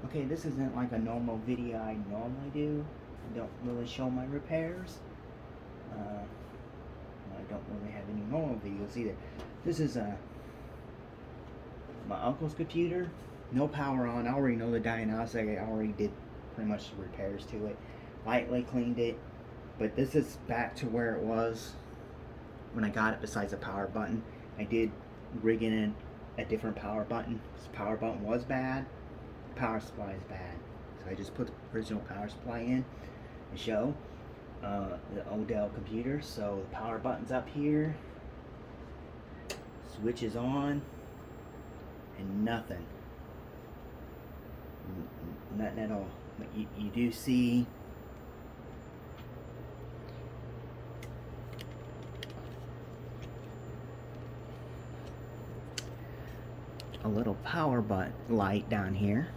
Okay, this isn't like a normal video I normally do. I don't really show my repairs. I don't really have any normal videos either. This is my uncle's computer. No power on. I already know the diagnostic. I already did pretty much the repairs to it. Lightly cleaned it. But this is back to where it was when I got it, besides the power button. I did rig in a different power button. This power button was bad. The power supply is bad. So I just put the original power supply in to show the Odell computer. So the power button's up here. Switch is on. And nothing. Nothing at all. But you do see a little power button light down here,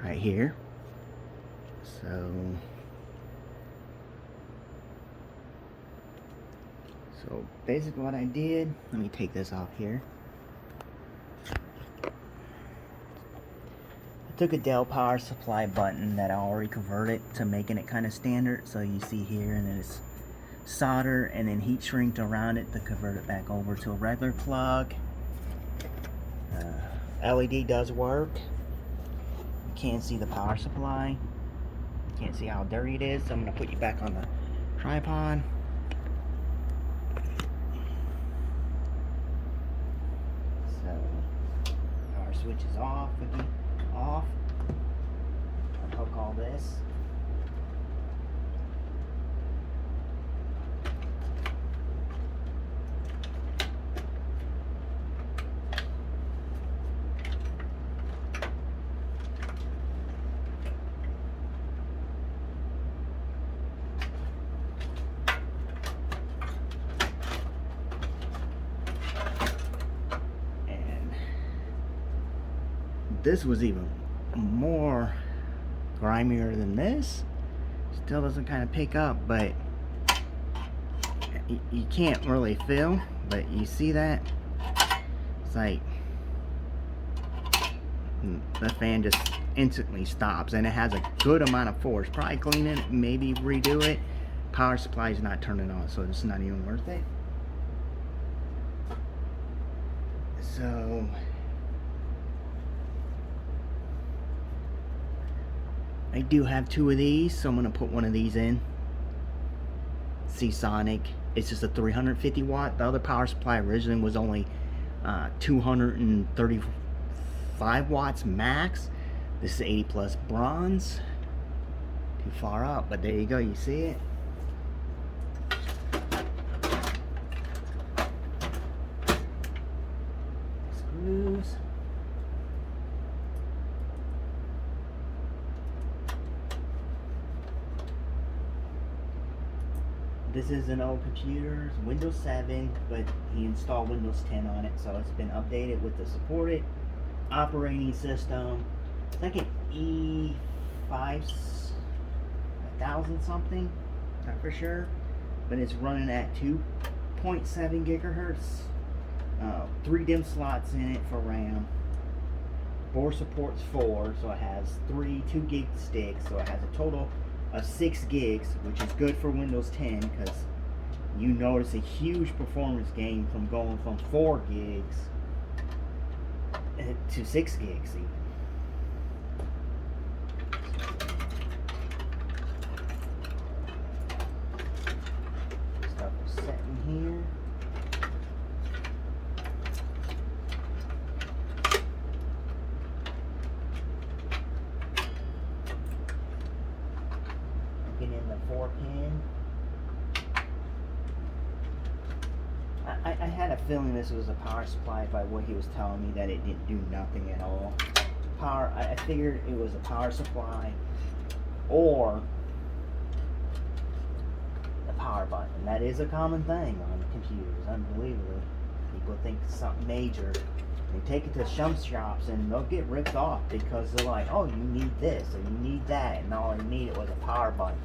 right here. So basically what I did, let me take this off here. I took a Dell power supply button that I already converted to making it kind of standard. So you see here, and then it's solder and then heat shrinked around it to convert it back over to a regular plug. LED does work. You can't see the power supply. You can't see how dirty it is. So I'm going to put you back on the tripod. So power switch is off. Off. Unhook all this. This was even more grimier than this. Still doesn't kind of pick up, but you can't really feel, but you see that? It's like the fan just instantly stops, and it has a good amount of force. Probably clean it, maybe redo it. Power supply is not turning on, so it's not even worth it. So I do have two of these, so I'm going to put one of these in. Seasonic. It's just a 350 watt. The other power supply originally was only 235 watts max. This is 80 plus bronze. Too far up, but there you go. You see it? Screws. This is an old computer, it's Windows 7, but he installed Windows 10 on it, so it's been updated with the supported operating system. It's like an E5000 something, not for sure, but it's running at 2.7 gigahertz. 3 DIMM slots in it for RAM. Board supports 4, so it has 2 gig sticks, so it has a total of 6 gigs, which is good for Windows 10 because you notice a huge performance gain from going from 4 gigs to 6 gigs even. Stuff is set in here. In the 4-pin. I had a feeling this was a power supply by what he was telling me, that it didn't do nothing at all. I figured it was a power supply or the power button. That is a common thing on computers, unbelievably. People think it's something major. They take it to shop shops and they'll get ripped off because they're like, oh, you need this or you need that, and all you needed was a power button.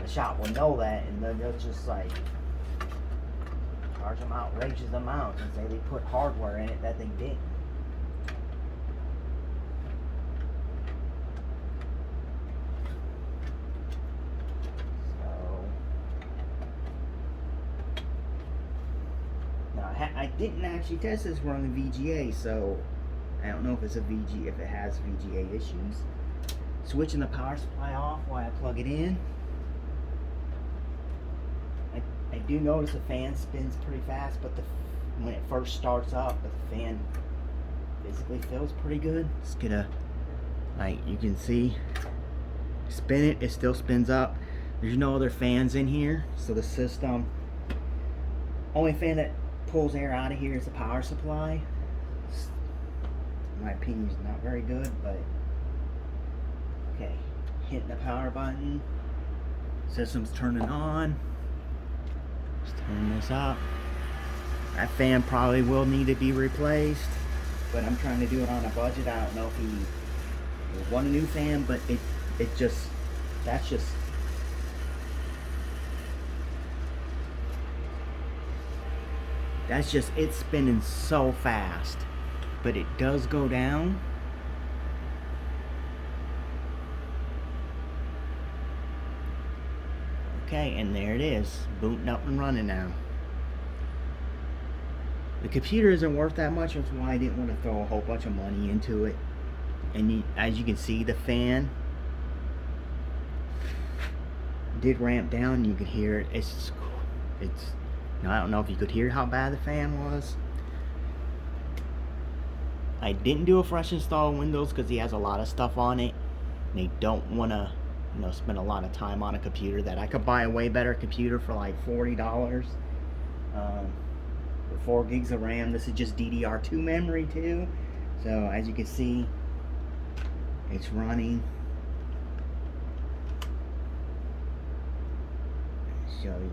The shop will know that, and they'll just like charge them outrageous amounts and say they put hardware in it that they didn't. didn't actually test this running VGA, so I don't know if it's a if it has VGA issues. Switching the power supply off while I plug it in. I do notice the fan spins pretty fast, but when it first starts up, the fan physically feels pretty good. Just get a, like you can see, spin it, it still spins up. There's no other fans in here, so the system, only fan that pulls air out of here is the power supply. In my opinion, is not very good, but okay. Hitting the power button, system's turning on. Just turn this up. That fan probably will need to be replaced, but I'm trying to do it on a budget. I don't know if he will want a new fan, but that's just it's spinning so fast. But it does go down. Okay, and there it is, booting up and running now. The computer isn't worth that much, that's why I didn't want to throw a whole bunch of money into it. And as you can see, the fan did ramp down. You could hear it. It's now, I don't know if you could hear how bad the fan was. I didn't do a fresh install of Windows because he has a lot of stuff on it. And they don't want to, spend a lot of time on a computer that I could buy a way better computer for like $40. With 4 gigs of RAM. This is just DDR2 memory too. So as you can see, it's running. Show you.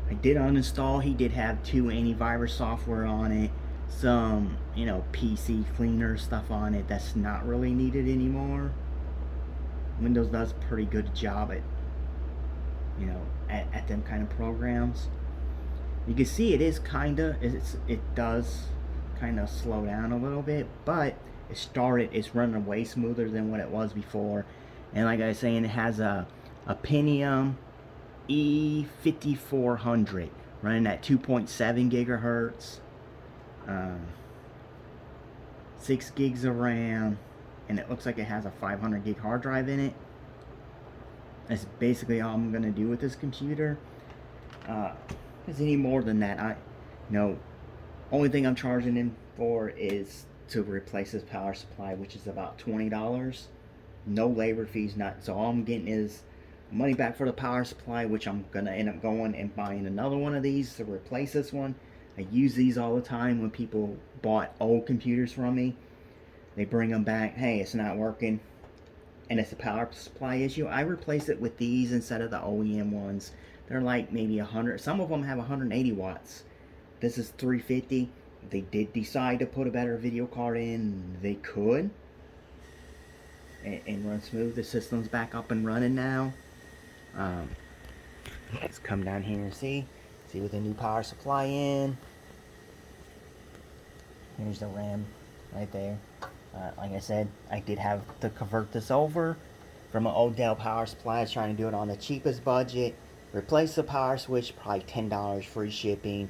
I did uninstall. He did have 2 antivirus software on it, some PC cleaner stuff on it that's not really needed anymore. Windows does a pretty good job at at them kind of programs. You can see it is it does kind of slow down a little bit, but it's running way smoother than what it was before. And like I was saying, it has a Pentium E5400 running at 2.7 gigahertz, 6 gigs of RAM, and it looks like it has a 500 gig hard drive in it. That's basically all I'm gonna do with this computer. Is any more than that, only thing I'm charging him for is to replace his power supply, which is about $20. No labor fees, so all I'm getting is money back for the power supply, which I'm gonna end up going and buying another one of these to replace this one. I use these all the time when people bought old computers from me. They bring them back, hey, it's not working, and it's a power supply issue. I replace it with these instead of the OEM ones. They're like maybe 100. Some of them have 180 watts. This is 350. They did decide to put a better video card in. They could. And run smooth. The system's back up and running now. Let's come down here and see with the new power supply in. Here's the RAM right there. Like I said, I did have to convert this over from an old Dell power supply. I was trying to do it on the cheapest budget. Replace the power switch, probably $10 free shipping.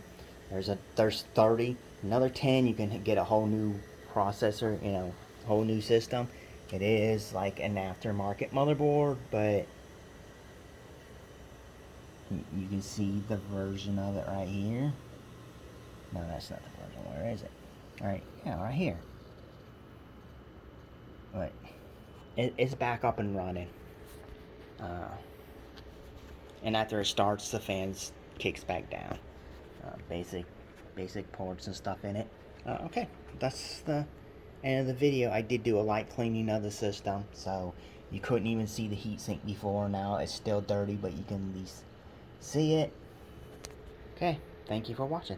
There's 30, another 10. You can get a whole new processor, whole new system. It is like an aftermarket motherboard, but you can see the version of it right here. No, that's not the version. Where is it? Alright, yeah, right here. But it's back up and running. And after it starts, the fans kicks back down. Basic ports and stuff in it. Okay, that's the end of the video. I did do a light cleaning of the system, so you couldn't even see the heatsink before. Now it's still dirty, but you can at least see it. Okay, thank you for watching.